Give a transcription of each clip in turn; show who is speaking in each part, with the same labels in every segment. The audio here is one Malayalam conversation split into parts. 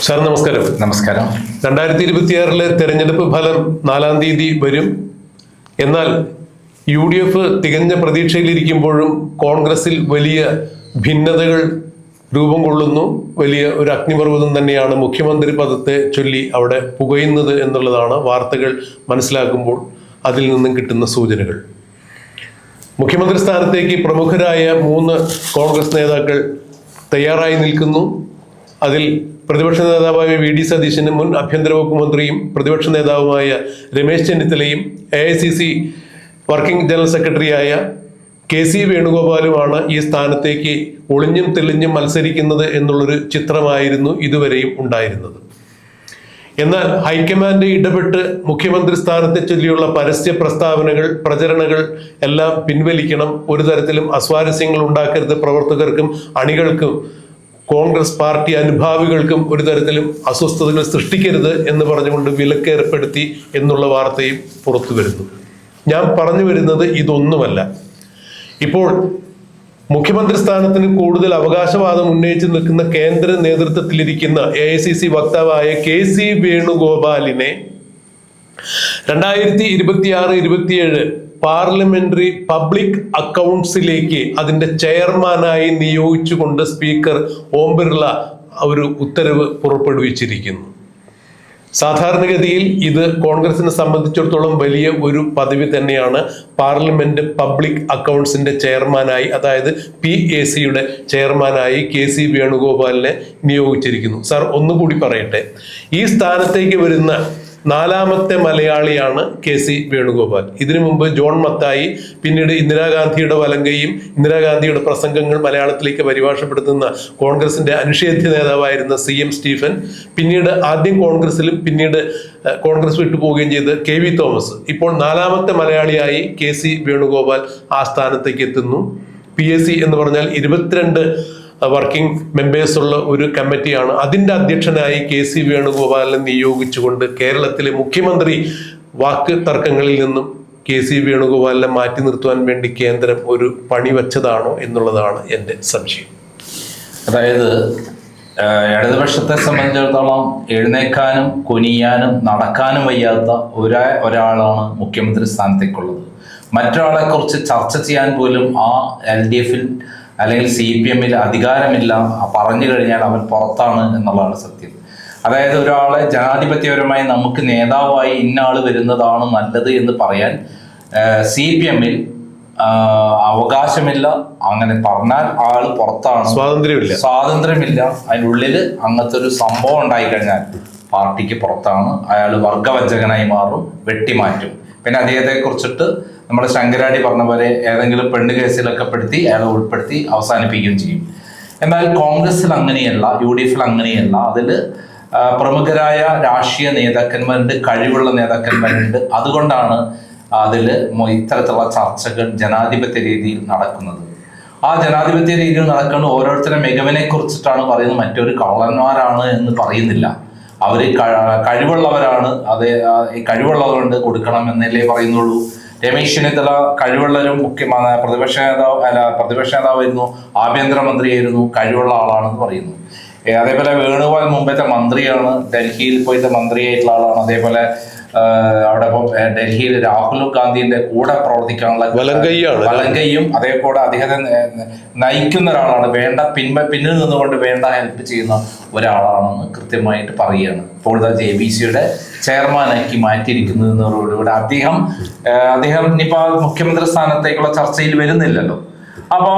Speaker 1: സാർ നമസ്കാരം.
Speaker 2: നമസ്കാരം.
Speaker 1: 2026 തെരഞ്ഞെടുപ്പ് ഫലം 4-ാം തീയതി വരും. എന്നാൽ UDF തികഞ്ഞ പ്രതീക്ഷയിലിരിക്കുമ്പോഴും കോൺഗ്രസിൽ വലിയ ഭിന്നതകൾ രൂപം കൊള്ളുന്നു. വലിയ ഒരു അഗ്നിപർവ്വതം തന്നെയാണ് മുഖ്യമന്ത്രി പദത്തെ ചൊല്ലി അവിടെ പുകയുന്നത് എന്നുള്ളതാണ് വാർത്തകൾ മനസ്സിലാക്കുമ്പോൾ അതിൽ നിന്നും കിട്ടുന്ന സൂചനകൾ. മുഖ്യമന്ത്രി സ്ഥാനത്തേക്ക് പ്രമുഖരായ 3 കോൺഗ്രസ് നേതാക്കൾ തയ്യാറായി നിൽക്കുന്നു. അതിൽ പ്രതിപക്ഷ നേതാവായ VD സതീശനും മുൻ ആഭ്യന്തര വകുപ്പ് മന്ത്രിയും പ്രതിപക്ഷ നേതാവുമായ രമേശ് ചെന്നിത്തലയും AICC വർക്കിംഗ് ജനറൽ സെക്രട്ടറിയായ KC വേണുഗോപാലുമാണ് ഈ സ്ഥാനത്തേക്ക് ഒളിഞ്ഞും തെളിഞ്ഞും മത്സരിക്കുന്നത് എന്നുള്ളൊരു ചിത്രമായിരുന്നു ഇതുവരെയും ഉണ്ടായിരുന്നത്. എന്നാൽ ഹൈക്കമാൻഡ് ഇടപെട്ട് മുഖ്യമന്ത്രി സ്ഥാനത്തെ ചൊല്ലിയുള്ള പരസ്യ പ്രസ്താവനകൾ, പ്രചരണങ്ങൾ എല്ലാം പിൻവലിക്കണം, ഒരു തരത്തിലും അസ്വാരസ്യങ്ങൾ ഉണ്ടാക്കരുത്, പ്രവർത്തകർക്കും അണികൾക്കും കോൺഗ്രസ് പാർട്ടി അനുഭാവികൾക്കും ഒരു തരത്തിലും അസ്വസ്ഥതകൾ സൃഷ്ടിക്കരുത് എന്ന് പറഞ്ഞുകൊണ്ട് വിലക്ക് ഏർപ്പെടുത്തി എന്നുള്ള വാർത്തയും പുറത്തു വരുന്നു. ഞാൻ പറഞ്ഞു വരുന്നത് ഇതൊന്നുമല്ല. ഇപ്പോൾ മുഖ്യമന്ത്രി സ്ഥാനത്തിന് കൂടുതൽ അവകാശവാദം ഉന്നയിച്ച് നിൽക്കുന്ന കേന്ദ്ര നേതൃത്വത്തിലിരിക്കുന്ന AICC വക്താവായ KC വേണുഗോപാലിനെ 2026-27 പാർലമെന്ററി പബ്ലിക് അക്കൗണ്ട്സിലേക്ക് അതിന്റെ ചെയർമാനായി നിയോഗിച്ചുകൊണ്ട് സ്പീക്കർ ഓം ബിർള ഒരു ഉത്തരവ് പുറപ്പെടുവിച്ചിരിക്കുന്നു. സാധാരണഗതിയിൽ ഇത് കോൺഗ്രസിനെ സംബന്ധിച്ചിടത്തോളം വലിയ ഒരു പദവി തന്നെയാണ്. പാർലമെന്റ് പബ്ലിക് അക്കൗണ്ട്സിന്റെ ചെയർമാനായി, അതായത് PACയുടെ ചെയർമാനായി KC വേണുഗോപാലിനെ നിയോഗിച്ചിരിക്കുന്നു. സാർ ഒന്നുകൂടി പറയട്ടെ, ഈ സ്ഥാനത്തേക്ക് വരുന്ന 4ാമത്തെ മലയാളിയാണ് KC വേണുഗോപാൽ. ഇതിനു മുമ്പ് ജോൺ മത്തായി, പിന്നീട് ഇന്ദിരാഗാന്ധിയുടെ വലങ്കയും ഇന്ദിരാഗാന്ധിയുടെ പ്രസംഗങ്ങൾ മലയാളത്തിലേക്ക് പരിഭാഷപ്പെടുത്തുന്ന കോൺഗ്രസിന്റെ അനിഷേധ്യ നേതാവായിരുന്ന CM സ്റ്റീഫൻ, പിന്നീട് ആദ്യം കോൺഗ്രസിലും പിന്നീട് കോൺഗ്രസ് വിട്ടുപോവുകയും ചെയ്ത് KV തോമസ്, ഇപ്പോൾ 4ാമത്തെ മലയാളിയായി KC വേണുഗോപാൽ ആ സ്ഥാനത്തേക്ക് എത്തുന്നു. PAC എന്ന് പറഞ്ഞാൽ 22 വർക്കിംഗ് മെമ്പേഴ്സ് ഉള്ള ഒരു കമ്മിറ്റിയാണ്. അതിന്റെ അധ്യക്ഷനായി KC വേണുഗോപാലിനെ നിയോഗിച്ചുകൊണ്ട് കേരളത്തിലെ മുഖ്യമന്ത്രി വാക്ക് തർക്കങ്ങളിൽ നിന്നും KC വേണുഗോപാലിനെ മാറ്റി നിർത്തുവാൻ വേണ്ടി കേന്ദ്രം ഒരു പണി വച്ചതാണോ എന്നുള്ളതാണ് എൻ്റെ സംശയം.
Speaker 2: അതായത് ഇടതുപക്ഷത്തെ സംബന്ധിച്ചിടത്തോളം എഴുന്നേക്കാനും കുനിയാനും നടക്കാനും വയ്യാത്ത ഒരാളാണ് മുഖ്യമന്ത്രി സ്ഥാനത്തേക്കുള്ളത്. മറ്റൊരാളെ കുറിച്ച് ചർച്ച ചെയ്യാൻ പോലും ആ LDFൽ അല്ലെങ്കിൽ CPMൽ അധികാരമില്ല. പറഞ്ഞു കഴിഞ്ഞാൽ അവൻ പുറത്താണ് എന്നുള്ളതാണ് സത്യം. അതായത് ഒരാളെ ജനാധിപത്യപരമായി നമുക്ക് നേതാവായി ഇന്ന ആള് വരുന്നതാണ് നല്ലത് എന്ന് പറയാൻ CPMൽ അവകാശമില്ല. അങ്ങനെ പറഞ്ഞാൽ ആള് പുറത്താണ്, സ്വാതന്ത്ര്യമില്ല. അതിനുള്ളിൽ അങ്ങനത്തെ ഒരു സംഭവം ഉണ്ടായിക്കഴിഞ്ഞാൽ പാർട്ടിക്ക് പുറത്താണ്, അയാൾ വർഗവഞ്ചകനായി മാറും, വെട്ടിമാറ്റും. പിന്നെ അദ്ദേഹത്തെ കുറിച്ചിട്ട് നമ്മൾ ശങ്കരാടി പറഞ്ഞ പോലെ ഏതെങ്കിലും പെണ്ണ് കേസിലൊക്കെ പെടുത്തി അയാളെ ഉൾപ്പെടുത്തി അവസാനിപ്പിക്കുകയും ചെയ്യും. എന്നാൽ കോൺഗ്രസിൽ അങ്ങനെയല്ല, UDFൽ അങ്ങനെയല്ല. അതിൽ പ്രമുഖരായ രാഷ്ട്രീയ നേതാക്കന്മാരുണ്ട്, കഴിവുള്ള നേതാക്കന്മാരുണ്ട്. അതുകൊണ്ടാണ് അതിൽ ഇത്തരത്തിലുള്ള ചർച്ചകൾ ജനാധിപത്യ രീതിയിൽ നടക്കുന്നത്. ആ ജനാധിപത്യ രീതിയിൽ നടക്കുന്ന ഓരോരുത്തരുടെ മികവിനെ കുറിച്ചിട്ടാണ് പറയുന്നത്. മറ്റൊരു കള്ളന്മാരാണ് എന്ന് പറയുന്നില്ല. അവർ കഴിവുള്ളവരാണ്, അത് കഴിവുള്ളതുകൊണ്ട് കൊടുക്കണം എന്നല്ലേ പറയുന്നുള്ളൂ. രമേശ് ചെന്നിത്തല കഴിവുള്ളവരും പ്രതിപക്ഷ നേതാവായിരുന്നു, ആഭ്യന്തരമന്ത്രിയായിരുന്നു, കഴിവുള്ള ആളാണെന്ന് പറയുന്നു. അതേപോലെ വേണുഗോപാൽ മുമ്പത്തെ മന്ത്രിയാണ്, ഡൽഹിയിൽ പോയിട്ട് മന്ത്രിയായിട്ടുള്ള ആളാണ്. അതേപോലെ അവിടെ ഇപ്പം ഡൽഹിയിൽ രാഹുൽ ഗാന്ധിന്റെ കൂടെ പ്രവർത്തിക്കാനുള്ള വലങ്കയും അതേപോലെ അദ്ദേഹത്തെ നയിക്കുന്ന ഒരാളാണ്. പിന്നിൽ നിന്നുകൊണ്ട് വേണ്ട ഹെൽപ്പ് ചെയ്യുന്ന ഒരാളാണെന്ന് കൃത്യമായിട്ട് പറയുകയാണ്. ഇപ്പോഴത്തെ JVCയുടെ ചെയർമാനാക്കി മാറ്റിയിരിക്കുന്നത് എന്നതോടുകൂടി അദ്ദേഹം ഇനിയിപ്പോ മുഖ്യമന്ത്രി സ്ഥാനത്തേക്കുള്ള ചർച്ചയിൽ വരുന്നില്ലല്ലോ. അപ്പൊ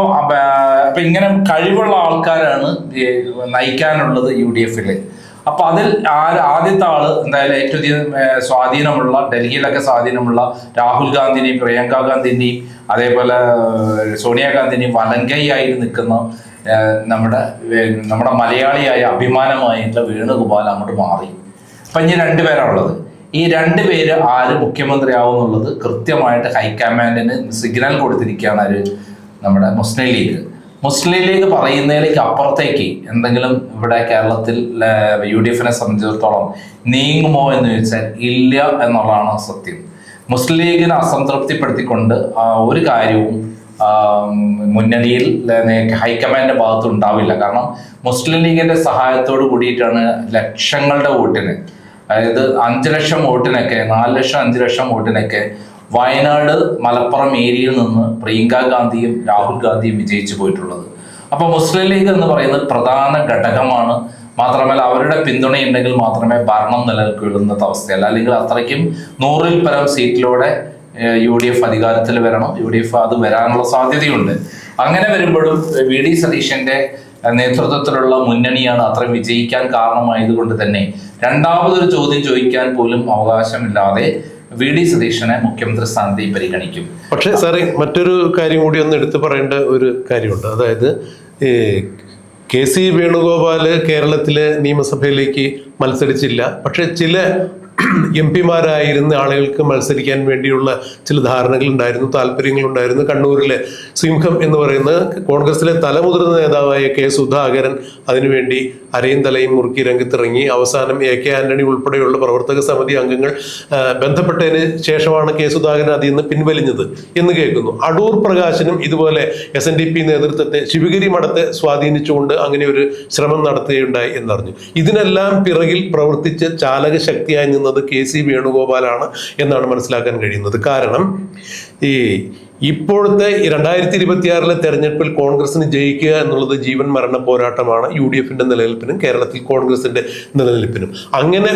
Speaker 2: ഇങ്ങനെ കഴിവുള്ള ആൾക്കാരാണ് നയിക്കാനുള്ളത് UDFല്. അപ്പൊ അതിൽ ആദ്യത്തെ ആള് എന്തായാലും ഏറ്റവും അധികം സ്വാധീനമുള്ള, ഡൽഹിയിലൊക്കെ സ്വാധീനമുള്ള രാഹുൽ ഗാന്ധിനെയും പ്രിയങ്ക ഗാന്ധിനെയും അതേപോലെ സോണിയാഗാന്ധിനെയും വലങ്കയായി നിൽക്കുന്ന നമ്മുടെ മലയാളിയായ അഭിമാനമായിട്ടുള്ള വേണുഗോപാൽ അങ്ങോട്ട് മാറി. അപ്പൊ ഇനി 2 പേരാണുള്ളത്. ഈ 2 പേര് ആര് മുഖ്യമന്ത്രി ആവും എന്നുള്ളത് കൃത്യമായിട്ട് ഹൈക്കമാൻഡിന് സിഗ്നൽ കൊടുത്തിരിക്കുകയാണ് നമ്മുടെ മുസ്ലിം ലീഗ് പറയുന്നതിലേക്ക് അപ്പുറത്തേക്ക് എന്തെങ്കിലും ഇവിടെ കേരളത്തിൽ UDFനെ സംബന്ധിച്ചിടത്തോളം നീങ്ങുമോ എന്ന് ചോദിച്ചാൽ ഇല്ല എന്നുള്ളതാണ് സത്യം. മുസ്ലിം ലീഗിനെ അസംതൃപ്തിപ്പെടുത്തിക്കൊണ്ട് ഒരു കാര്യവും മുന്നണിയിൽ ഹൈക്കമാൻഡിന്റെ ഭാഗത്ത് ഉണ്ടാവില്ല. കാരണം മുസ്ലിം ലീഗിന്റെ സഹായത്തോട് കൂടിയിട്ടാണ് ലക്ഷങ്ങളുടെ വോട്ടിന്, അതായത് 5 ലക്ഷം വോട്ടിനൊക്കെ 4 ലക്ഷം 5 ലക്ഷം വോട്ടിനൊക്കെ വയനാട് മലപ്പുറം ഏരിയയിൽ നിന്ന് പ്രിയങ്ക ഗാന്ധിയും രാഹുൽ ഗാന്ധിയും വിജയിച്ചു പോയിട്ടുള്ളത്. അപ്പൊ മുസ്ലിം ലീഗ് എന്ന് പറയുന്നത് പ്രധാന ഘടകമാണ്. മാത്രമല്ല അവരുടെ പിന്തുണയുണ്ടെങ്കിൽ മാത്രമേ ഭരണം നിലനിൽക്കുന്ന അവസ്ഥയല്ല. അല്ലെങ്കിൽ അത്രയ്ക്കും 100-ൽ പരം സീറ്റിലൂടെ UDF അധികാരത്തിൽ വരണം. UDF അത് വരാനുള്ള സാധ്യതയുണ്ട്. അങ്ങനെ വരുമ്പോഴും VD സതീശന്റെ നേതൃത്വത്തിലുള്ള മുന്നണിയാണ് അത്ര വിജയിക്കാൻ കാരണമായതുകൊണ്ട് തന്നെ രണ്ടാമതൊരു ചോദ്യം ചോദിക്കാൻ പോലും അവകാശമില്ലാതെ VD സതീശനെ മുഖ്യമന്ത്രി സ്ഥാനത്തേക്ക് പരിഗണിക്കും.
Speaker 1: പക്ഷേ സാറേ, മറ്റൊരു കാര്യം കൂടി ഒന്ന് എടുത്തു പറയേണ്ട ഒരു കാര്യമുണ്ട്. അതായത് KC വേണുഗോപാല് കേരളത്തിലെ നിയമസഭയിലേക്ക് മത്സരിച്ചില്ല. പക്ഷെ ചില MP-മാരായിരുന്ന ആളുകൾക്ക് മത്സരിക്കാൻ വേണ്ടിയുള്ള ചില ധാരണകൾ ഉണ്ടായിരുന്നു, താല്പര്യങ്ങളുണ്ടായിരുന്നു. കണ്ണൂരിലെ സിംഹം എന്ന് പറയുന്ന കോൺഗ്രസിലെ തലമുതിർന്ന നേതാവായ K. സുധാകരൻ അതിനുവേണ്ടി അരയും തലയും മുറുക്കി രംഗത്തിറങ്ങി. അവസാനം AK ആന്റണി ഉൾപ്പെടെയുള്ള പ്രവർത്തക സമിതി അംഗങ്ങൾ ബന്ധപ്പെട്ടതിന് ശേഷമാണ് K. സുധാകരൻ അതിൽ നിന്ന് പിൻവലിഞ്ഞത് എന്ന് കേൾക്കുന്നു. അടൂർ പ്രകാശനും ഇതുപോലെ SNDP നേതൃത്വത്തെ ശിവഗിരി മഠത്തെ സ്വാധീനിച്ചുകൊണ്ട് അങ്ങനെ ഒരു ശ്രമം നടത്തുകയുണ്ടായി എന്നറിഞ്ഞു. ഇതിനെല്ലാം പിറകിൽ പ്രവർത്തിച്ച് ചാലക ശക്തിയായി നിന്നത് KC വേണുഗോപാലാണ് എന്നാണ് മനസ്സിലാക്കാൻ കഴിയുന്നത്. കാരണം ഇപ്പോഴത്തെ 2026 തെരഞ്ഞെടുപ്പിൽ കോൺഗ്രസിന് ജയിക്കുക എന്നുള്ളത് ജീവൻ മരണ പോരാട്ടമാണ് UDFന്റെ നിലനിൽപ്പിനും കേരളത്തിൽ കോൺഗ്രസിന്റെ നിലനിൽപ്പിനും. അങ്ങനെ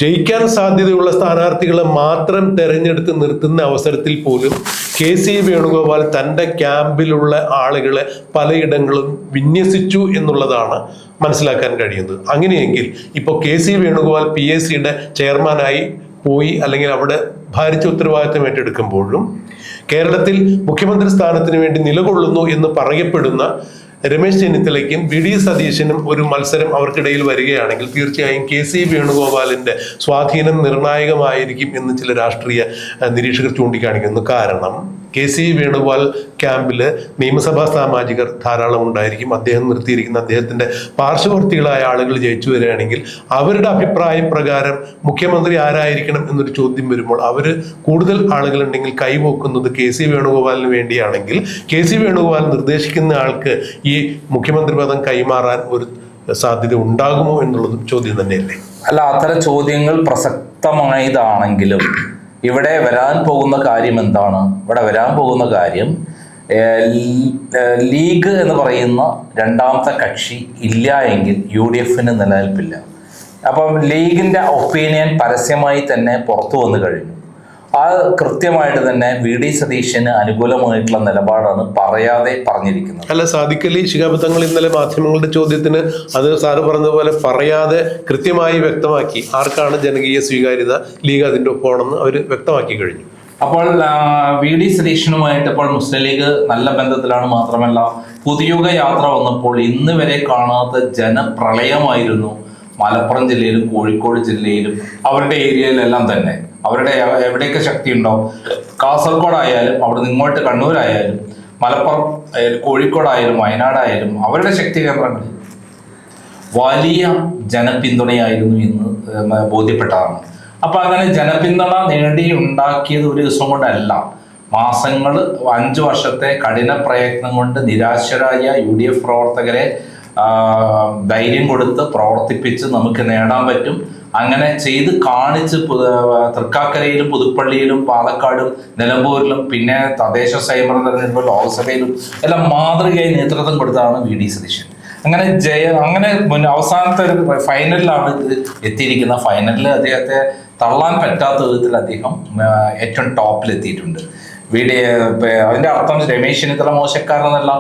Speaker 1: ജയിക്കാൻ സാധ്യതയുള്ള സ്ഥാനാർത്ഥികളെ മാത്രം തെരഞ്ഞെടുത്ത് നിർത്തുന്ന അവസരത്തിൽ പോലും KC വേണുഗോപാൽ തൻ്റെ ക്യാമ്പിലുള്ള ആളുകളെ പലയിടങ്ങളും വിന്യസിച്ചു എന്നുള്ളതാണ് മനസ്സിലാക്കാൻ കഴിയുന്നത്. അങ്ങനെയെങ്കിൽ ഇപ്പോൾ KC വേണുഗോപാൽ PACയുടെ ചെയർമാനായി പോയി, അല്ലെങ്കിൽ അവിടെ ഭാരിച്ച ഉത്തരവാദിത്തം ഏറ്റെടുക്കുമ്പോഴും കേരളത്തിൽ മുഖ്യമന്ത്രി സ്ഥാനത്തിന് വേണ്ടി നിലകൊള്ളുന്നു എന്ന് പറയപ്പെടുന്ന രമേശ് ചെന്നിത്തലയ്ക്കും VD സതീശനും ഒരു മത്സരം അവർക്കിടയിൽ വരികയാണെങ്കിൽ തീർച്ചയായും KC വേണുഗോപാലിന്റെ സ്വാധീനം നിർണായകമായിരിക്കും എന്ന് ചില രാഷ്ട്രീയ നിരീക്ഷകർ ചൂണ്ടിക്കാണിക്കുന്നു. കാരണം KC വേണുഗോപാൽ ക്യാമ്പിൽ നിയമസഭാ സാമാജികർ ധാരാളം ഉണ്ടായിരിക്കും. അദ്ദേഹം നിർത്തിയിരിക്കുന്ന അദ്ദേഹത്തിന്റെ പാർശ്വവർത്തികളായ ആളുകൾ ജയിച്ചു വരികയാണെങ്കിൽ അവരുടെ അഭിപ്രായ പ്രകാരം മുഖ്യമന്ത്രി ആരായിരിക്കണം എന്നൊരു ചോദ്യം വരുമ്പോൾ അവര് കൂടുതൽ ആളുകളുണ്ടെങ്കിൽ കൈവോക്കുന്നത് KC വേണുഗോപാലിന് വേണ്ടിയാണെങ്കിൽ KC വേണുഗോപാൽ നിർദ്ദേശിക്കുന്ന ആൾക്ക് ഈ മുഖ്യമന്ത്രി പദം കൈമാറാൻ ഒരു സാധ്യത ഉണ്ടാകുമോ എന്നുള്ളത് ചോദ്യം തന്നെയല്ലേ?
Speaker 2: അല്ല, അത്തരം ചോദ്യങ്ങൾ പ്രസക്തമായതാണെങ്കിലും ഇവിടെ വരാൻ പോകുന്ന കാര്യം എന്താണ്? ഇവിടെ വരാൻ പോകുന്ന കാര്യം ലീഗ് എന്ന് പറയുന്ന രണ്ടാമത്തെ കക്ഷി ഇല്ല എങ്കിൽ UDFന് നിലനിൽപ്പില്ല. അപ്പം ലീഗിന്റെ ഒപ്പീനിയൻ പരസ്യമായി തന്നെ പുറത്തു വന്നു കഴിഞ്ഞു. ആ കൃത്യമായിട്ട് തന്നെ VD സതീശന് അനുകൂലമായിട്ടുള്ള നിലപാടാണ് പറയാതെ പറഞ്ഞിരിക്കുന്നത്.
Speaker 1: അല്ല, സാദിഖ് അലി ശിഹാബ് തങ്ങൾ ഇന്നലെ മാധ്യമങ്ങളുടെ ചോദ്യത്തിന് അത് സാറ് പറഞ്ഞതുപോലെ പറയാതെ കൃത്യമായി വ്യക്തമാക്കി ആർക്കാണ് ജനകീയ സ്വീകാര്യത, ലീഗ് അതിൻ്റെ ഒപ്പമാണെന്ന് അവർ വ്യക്തമാക്കി കഴിഞ്ഞു.
Speaker 2: അപ്പോൾ VD സതീശനുമായിട്ട് ഇപ്പോൾ മുസ്ലിം ലീഗ് നല്ല ബന്ധത്തിലാണ്. മാത്രമല്ല പുതിയുഗ യാത്ര വന്നപ്പോൾ ഇന്ന് വരെ കാണാത്ത ജനപ്രളയമായിരുന്നു മലപ്പുറം ജില്ലയിലും കോഴിക്കോട് ജില്ലയിലും അവരുടെ ഏരിയയിലെല്ലാം തന്നെ. അവരുടെ എവിടെയൊക്കെ ശക്തി ഉണ്ടോ, കാസർഗോഡായാലും അവിടെ നിന്ന് ഇങ്ങോട്ട് കണ്ണൂരായാലും മലപ്പുറം കോഴിക്കോടായാലും വയനാടായാലും അവരുടെ ശക്തി കേന്ദ്രങ്ങളിൽ വലിയ ജനപിന്തുണയായിരുന്നു എന്ന് ബോധ്യപ്പെട്ടതാണ്. അപ്പൊ അങ്ങനെ ജനപിന്തുണ നേടി ഉണ്ടാക്കിയത് ഒരു ദിവസം കൊണ്ടല്ല, മാസങ്ങൾ 5 വർഷത്തെ കഠിന പ്രയത്നം കൊണ്ട് നിരാശരായ UDF പ്രവർത്തകരെ ധൈര്യം കൊടുത്ത് പ്രവർത്തിപ്പിച്ച് നമുക്ക് നേടാൻ പറ്റും. അങ്ങനെ ചെയ്ത് കാണിച്ച് തൃക്കാക്കരയിലും പുതുപ്പള്ളിയിലും പാലക്കാടും നിലമ്പൂരിലും പിന്നെ തദ്ദേശ സ്വയംഭരണ തെരഞ്ഞെടുപ്പ് ലോക്സഭയിലും എല്ലാം മാതൃകയായി നേതൃത്വം കൊടുത്തതാണ് VD സതീശൻ. അങ്ങനെ അവസാനത്തെ ഒരു ഫൈനലിലാണ് ഇത് എത്തിയിരിക്കുന്നത്. ഫൈനലിൽ അദ്ദേഹത്തെ തള്ളാൻ പറ്റാത്ത വിധത്തിൽ അദ്ദേഹം ഏറ്റവും ടോപ്പിൽ എത്തിയിട്ടുണ്ട്. അതിന്റെ അർത്ഥം രമേശ് ചെന്നിത്തല മോശക്കാരനെന്നല്ല.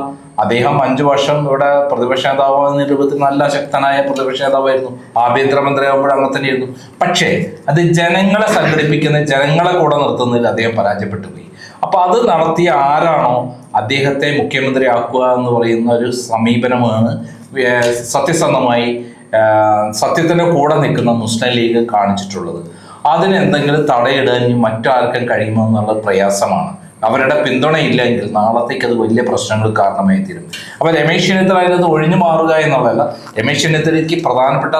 Speaker 2: അദ്ദേഹം 5 വർഷം ഇവിടെ പ്രതിപക്ഷ നേതാവാകുന്ന രൂപത്തിൽ നല്ല ശക്തനായ പ്രതിപക്ഷ നേതാവായിരുന്നു. ആഭ്യന്തരമന്ത്രിയാകുമ്പോഴും അങ്ങനെ തന്നെയായിരുന്നു. പക്ഷേ അത് ജനങ്ങളെ സംഘടിപ്പിക്കുന്ന, ജനങ്ങളെ കൂടെ നിർത്തുന്നതിൽ അദ്ദേഹം പരാജയപ്പെട്ടു പോയി. അപ്പൊ അത് നടത്തിയ ആരാണോ അദ്ദേഹത്തെ മുഖ്യമന്ത്രിയാക്കുക എന്ന് പറയുന്ന ഒരു സമീപനമാണ് സത്യസന്ധമായി സത്യത്തിന്റെ കൂടെ നിൽക്കുന്ന മുസ്ലിം ലീഗ് കാണിച്ചിട്ടുള്ളത്. അതിന് എന്തെങ്കിലും തടയിടാൻ മറ്റാർക്കും കഴിയുമോ എന്നുള്ള പ്രയാസമാണ്. അവരുടെ പിന്തുണയില്ലെങ്കിൽ നാളത്തേക്ക് അത് വലിയ പ്രശ്നങ്ങൾ കാരണമായി തീരും. അപ്പൊ രമേശ് ചെന്നിത്തല അതിനകത്ത് ഒഴിഞ്ഞു മാറുക എന്നുള്ളതല്ല, രമേശ് ചെന്നിത്തലയ്ക്ക് പ്രധാനപ്പെട്ട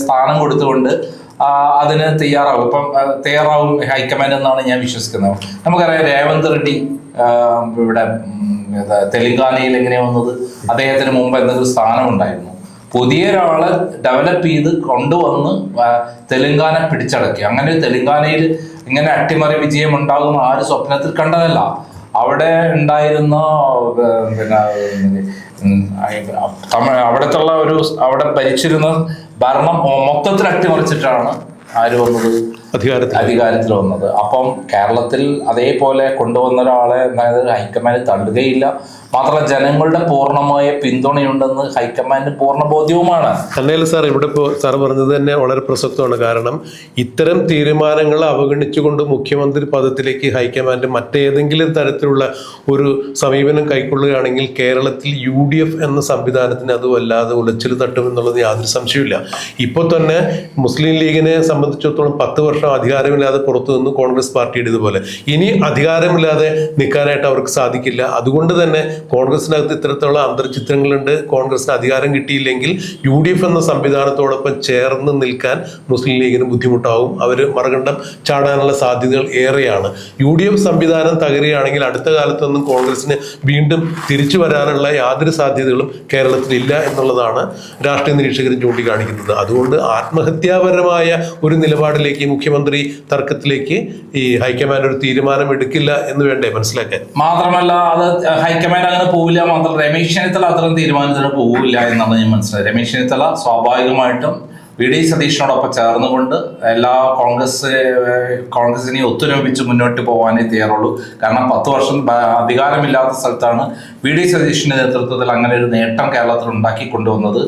Speaker 2: സ്ഥാനം കൊടുത്തുകൊണ്ട് അതിന് തയ്യാറാവും ഹൈക്കമാൻഡ് എന്നാണ് ഞാൻ വിശ്വസിക്കുന്നത്. നമുക്കറിയാം രേവന്ത് റെഡ്ഡി ഇവിടെ തെലങ്കാനയിൽ എങ്ങനെയാ വന്നത്? അദ്ദേഹത്തിന് മുമ്പ് എന്തെങ്കിലും സ്ഥാനമുണ്ടായിരുന്നു? പുതിയ ഒരാളെ ഡെവലപ്പ് ചെയ്ത് കൊണ്ടുവന്ന് തെലങ്കാന പിടിച്ചടക്കി. അങ്ങനെ തെലങ്കാനയിൽ ഇങ്ങനെ അട്ടിമറി വിജയം ഉണ്ടാകുന്ന ആരും സ്വപ്നത്തിൽ കണ്ടതല്ല. അവിടെ ഉണ്ടായിരുന്ന അവിടത്തുള്ള അവിടെ ഭരിച്ചിരുന്ന ഭരണം മൊത്തത്തിൽ അട്ടിമറിച്ചിട്ടാണ് ആര് വന്നത്? അധികാരത്തിൽ വന്നത്. അപ്പം കേരളത്തിൽ അതേപോലെ കൊണ്ടുവന്ന ഒരാളെ ഹൈക്കമാൻഡ് തള്ളുകയില്ല. മാത്രമല്ല ജനങ്ങളുടെ പൂർണ്ണമായ പിന്തുണയുണ്ടെന്ന് ഹൈക്കമാൻഡ് പൂർണ്ണ ബോധ്യവുമാണ്.
Speaker 1: അല്ലെങ്കിലും സാർ ഇവിടെ ഇപ്പോൾ സാർ പറഞ്ഞത് തന്നെ വളരെ പ്രസക്തമാണ്. കാരണം ഇത്തരം തീരുമാനങ്ങൾ അവഗണിച്ചുകൊണ്ട് മുഖ്യമന്ത്രി പദത്തിലേക്ക് ഹൈക്കമാൻഡ് മറ്റേതെങ്കിലും തരത്തിലുള്ള ഒരു സമീപനം കൈക്കൊള്ളുകയാണെങ്കിൽ കേരളത്തിൽ UDF എന്ന സംവിധാനത്തിന് അത് വല്ലാതെ ഉലച്ചിൽ തട്ടുമെന്നുള്ളത് യാതൊരു സംശയമില്ല. ഇപ്പോൾ തന്നെ മുസ്ലിം ലീഗിനെ സംബന്ധിച്ചിടത്തോളം 10 വർഷം അധികാരമില്ലാതെ പുറത്തു നിന്ന് കോൺഗ്രസ് പാർട്ടിയുടെ ഇതുപോലെ ഇനി അധികാരമില്ലാതെ നിൽക്കാനായിട്ട് അവർക്ക് സാധിക്കില്ല. അതുകൊണ്ട് തന്നെ കോൺഗ്രസിനകത്ത് ഇത്തരത്തിലുള്ള അന്തർചിത്രങ്ങളുണ്ട്. കോൺഗ്രസിന് അധികാരം കിട്ടിയില്ലെങ്കിൽ UDF എന്ന സംവിധാനത്തോടൊപ്പം ചേർന്ന് നിൽക്കാൻ മുസ്ലിം ലീഗിന് ബുദ്ധിമുട്ടാവും. അവർ മറുകണ്ഠം ചാടാനുള്ള സാധ്യതകൾ ഏറെയാണ്. UDF സംവിധാനം തകരുകയാണെങ്കിൽ അടുത്ത കാലത്തൊന്നും കോൺഗ്രസിന് വീണ്ടും തിരിച്ചു വരാനുള്ള യാതൊരു സാധ്യതകളും കേരളത്തിലില്ല എന്നുള്ളതാണ് രാഷ്ട്രീയ നിരീക്ഷകരും ചൂണ്ടിക്കാണിക്കുന്നത്. അതുകൊണ്ട് ആത്മഹത്യാപരമായ ഒരു നിലപാടിലേക്ക് മുഖ്യമന്ത്രി തർക്കത്തിലേക്ക് ഈ ഹൈക്കമാൻഡ് ഒരു തീരുമാനം എടുക്കില്ല എന്ന് വേണ്ടേ മനസ്സിലാക്കാൻ?
Speaker 2: മാത്രമല്ല അത് ഹൈക്കമാൻഡ് അങ്ങനെ പോവില്ല. മാത്രമല്ല രമേശ് ചെന്നിത്തല അത്തരം തീരുമാനത്തിന് പോവില്ല എന്നാണ് ഞാൻ മനസ്സിലായത്. രമേശ് ചെന്നിത്തല സ്വാഭാവികമായിട്ടും VD സതീഷിനോടൊപ്പം ചേർന്നുകൊണ്ട് എല്ലാ കോൺഗ്രസിനെ ഒത്തുരമിച്ച് മുന്നോട്ട് പോകാനേ തയ്യാറുള്ളൂ. കാരണം 10 വർഷം അധികാരമില്ലാത്ത സ്ഥലത്താണ് VD സതീഷിന്റെ നേതൃത്വത്തിൽ അങ്ങനെ ഒരു നേട്ടം കേരളത്തിൽ ഉണ്ടാക്കി കൊണ്ടുവന്നത്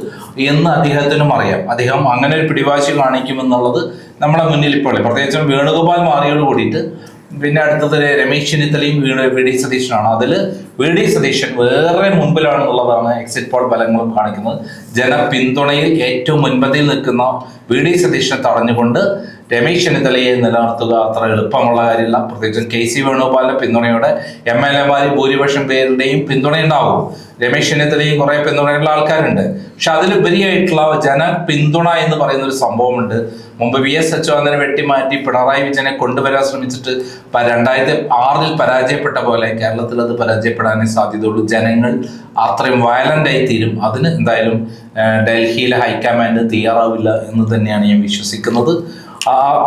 Speaker 2: എന്ന് അദ്ദേഹത്തിനും അറിയാം. അദ്ദേഹം അങ്ങനെ ഒരു പിടിവാശി കാണിക്കുമെന്നുള്ളത് നമ്മുടെ മുന്നിൽ ഇപ്പോൾ, പ്രത്യേകിച്ചും വേണുഗോപാൽ മാറിയോട് കൂടിയിട്ട് പിന്നെ അടുത്തത് രമേശ് ചെന്നിത്തലയും VD സതീശനാണ്. അതിൽ VD സതീശൻ വേറെ മുൻപിലാണെന്നുള്ളതാണ് എക്സിറ്റ് പോൾ ഫലങ്ങളും കാണിക്കുന്നത്. ജനപിന്തുണയിൽ ഏറ്റവും മുൻപന്തിയിൽ നിൽക്കുന്ന VD സതീശനെ തടഞ്ഞുകൊണ്ട് രമേശ് ചെന്നിത്തലയെ നിലനിർത്തുക അത്ര എളുപ്പമുള്ള കാര്യമില്ല. പ്രത്യേകിച്ചും KC വേണുഗോപാലിന്റെ പിന്തുണയോടെ MLA ഭൂരിപക്ഷം പേരുടെയും പിന്തുണയുണ്ടാവും. രമേശ് ചെന്നിത്തലയും കുറെ പിന്തുണയുള്ള ആൾക്കാരുണ്ട്. പക്ഷെ അതിലുപരിയായിട്ടുള്ള ജനപിന്തുണ എന്ന് പറയുന്ന ഒരു സംഭവമുണ്ട്. മുമ്പ് VS അച്യുതാനന്ദനെ വെട്ടിമാറ്റി പിണറായി വിജയനെ കൊണ്ടുവരാൻ ശ്രമിച്ചിട്ട് 2006 പരാജയപ്പെട്ട പോലെ കേരളത്തിൽ അത് പരാജയപ്പെടാനേ സാധ്യതയുള്ളൂ. ജനങ്ങൾ അത്രയും വയലന്റ് ആയി തീരും. അതിന് എന്തായാലും ഡൽഹിയിലെ ഹൈക്കമാൻഡ് തയ്യാറാവില്ല എന്ന് തന്നെയാണ് ഞാൻ വിശ്വസിക്കുന്നത്.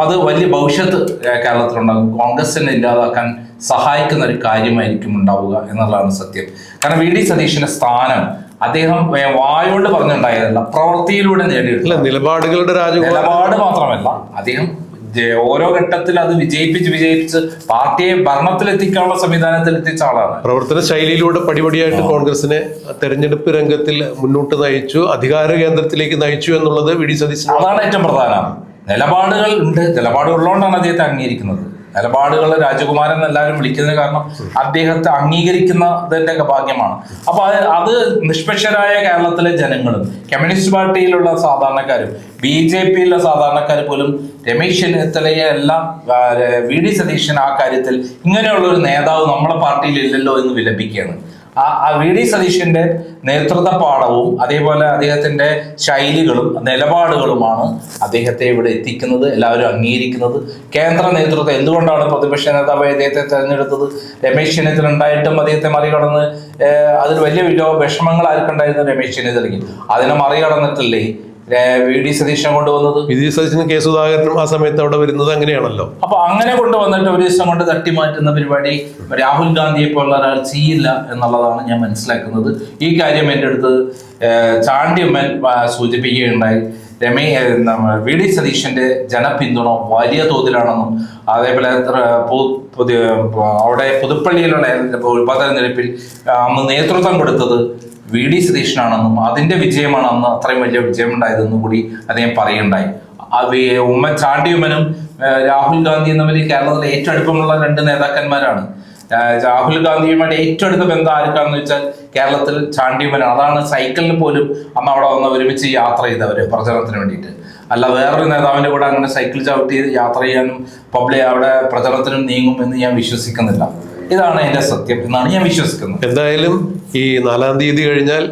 Speaker 2: അത് വലിയ ഭവിഷ്യത്ത് കേരളത്തിലുണ്ടാകും. കോൺഗ്രസിനെ ഇല്ലാതാക്കാൻ സഹായിക്കുന്ന ഒരു കാര്യമായിരിക്കും ഉണ്ടാവുക എന്നുള്ളതാണ് സത്യം. കാരണം VD സതീശന്റെ സ്ഥാനം അദ്ദേഹം വായോണ്ട് പറഞ്ഞുണ്ടായതല്ല, പ്രവൃത്തിയിലൂടെ നേടിയിട്ടില്ല.
Speaker 1: നിലപാട്
Speaker 2: മാത്രമല്ല, അദ്ദേഹം ഓരോ ഘട്ടത്തിൽ അത് വിജയിപ്പിച്ച് പാർട്ടിയെ ഭരണത്തിലെത്തിക്കാനുള്ള സംവിധാനത്തിൽ എത്തിച്ച ആളാണ്.
Speaker 1: പ്രവർത്തന ശൈലിയിലൂടെ പടിപടിയായിട്ട് കോൺഗ്രസിനെ തെരഞ്ഞെടുപ്പ് രംഗത്തിൽ മുന്നോട്ട് നയിച്ചു, അധികാര കേന്ദ്രത്തിലേക്ക് നയിച്ചു എന്നുള്ളത് VD സതീശൻ.
Speaker 2: അതാണ് ഏറ്റവും പ്രധാനം. നിലപാടുകൾ ഉണ്ട്. നിലപാടുള്ളതുകൊണ്ടാണ് അദ്ദേഹത്തെ അംഗീകരിക്കുന്നത്. നിലപാടുകൾ രാജകുമാരൻ എല്ലാവരും വിളിക്കുന്നത് കാരണം അദ്ദേഹത്തെ അംഗീകരിക്കുന്നതിന്റെ ഭാഗ്യമാണ്. അപ്പൊ അത് നിഷ്പക്ഷരായ കേരളത്തിലെ ജനങ്ങളും കമ്മ്യൂണിസ്റ്റ് പാർട്ടിയിലുള്ള സാധാരണക്കാരും BJPയിലുള്ള സാധാരണക്കാർ പോലും രമേശ് ചെന്നിത്തലയെ എല്ലാം VD സതീശൻ ആ കാര്യത്തിൽ ഇങ്ങനെയുള്ള ഒരു നേതാവ് നമ്മളെ പാർട്ടിയിൽ ഇല്ലല്ലോ എന്ന് വിലപിക്കുകയാണ്. VD സതീശന്റെ നേതൃത്വ പാഠവും അതേപോലെ അദ്ദേഹത്തിന്റെ ശൈലികളും നിലപാടുകളുമാണ് അദ്ദേഹത്തെ ഇവിടെ എത്തിക്കുന്നത്, എല്ലാവരും അംഗീകരിക്കുന്നത്. കേന്ദ്ര നേതൃത്വം എന്തുകൊണ്ടാണ് പ്രതിപക്ഷ നേതാവ് അദ്ദേഹത്തെ തെരഞ്ഞെടുത്തത്? രമേശ് ചെന്നിത്തല ഉണ്ടായിട്ടും അദ്ദേഹത്തെ മറികടന്ന് അതിൽ വലിയ വിഷമങ്ങൾ ആർക്കുണ്ടായിരുന്നു? രമേശ് ചെന്നിത്തലയ്ക്ക്. അതിനെ മറികടന്നിട്ടില്ലേ VD സതീശനെ കൊണ്ടുവന്നത്?
Speaker 1: VD സതീശനും K സുധാകരനും ആ സമയത്ത് അവിടെ വരുന്നത് അങ്ങനെയാണല്ലോ.
Speaker 2: അപ്പൊ അങ്ങനെ കൊണ്ടുവന്നിട്ട് ഒരു ദിവസം കൊണ്ട് തട്ടിമാറ്റുന്ന പരിപാടി രാഹുൽ ഗാന്ധിയെ പോലുള്ള ഒരാൾ ചെയ്യില്ല എന്നുള്ളതാണ് ഞാൻ മനസ്സിലാക്കുന്നത്. ഈ കാര്യം എൻ്റെ അടുത്ത് ചാണ്ടിയമ്മൻ സൂചിപ്പിക്കുകയുണ്ടായി. VD സതീശന്റെ ജനപിന്തുണ വലിയ തോതിലാണെന്നും അതേപോലെ അവിടെ പുതുപ്പള്ളിയിലുള്ള ഉപതെരഞ്ഞെടുപ്പിൽ അന്ന് നേതൃത്വം കൊടുത്തത് VD സതീശനാണെന്നും അതിന്റെ വിജയമാണ് അന്ന് അത്രയും വലിയ വിജയമുണ്ടായതെന്നും കൂടി അദ്ദേഹം പറയുണ്ടായി. ചാണ്ടിയുമ്മനും രാഹുൽ ഗാന്ധി എന്നവർ കേരളത്തിലെ ഏറ്റവും അടുപ്പമുള്ള 2 നേതാക്കന്മാരാണ്. രാഹുൽ ഗാന്ധിയുമായിട്ട് ഏറ്റവും അടുത്ത ബന്ധം ആർക്കാണെന്ന് വെച്ചാൽ കേരളത്തിൽ ചാണ്ടിയുമ്മനാണ്. അതാണ് സൈക്കിളിൽ പോലും അന്ന് അവിടെ വന്ന് ഒരുമിച്ച് യാത്ര ചെയ്തവര് പ്രചരണത്തിന് വേണ്ടിയിട്ട്. അല്ല വേറൊരു നേതാവിന്റെ കൂടെ അങ്ങനെ സൈക്കിൾ ചവിട്ടി യാത്ര ചെയ്യാനും അവിടെ പ്രചരണത്തിനും നീങ്ങും എന്ന് ഞാൻ വിശ്വസിക്കുന്നില്ല. ഇതാണ് എന്റെ സത്യം എന്നാണ് ഞാൻ വിശ്വസിക്കുന്നത്.
Speaker 1: എന്തായാലും ഈ 4-ാം തീയതി കഴിഞ്ഞാൽ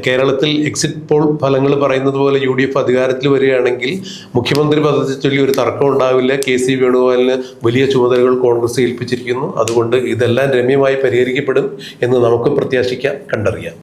Speaker 1: കേരളത്തിൽ എക്സിറ്റ് പോൾ ഫലങ്ങൾ പറയുന്നത് പോലെ UDF അധികാരത്തിൽ വരികയാണെങ്കിൽ മുഖ്യമന്ത്രി പദത്തെ ചൊല്ലി ഒരു തർക്കം ഉണ്ടാവില്ല. KC വേണുഗോപാലിന് വലിയ ചുമതലകൾ കോൺഗ്രസ് ഏൽപ്പിച്ചിരിക്കുന്നു. അതുകൊണ്ട് ഇതെല്ലാം രമ്യമായി പരിഹരിക്കപ്പെടും എന്ന് നമുക്ക് പ്രത്യാശിക്കാം, കണ്ടറിയാം.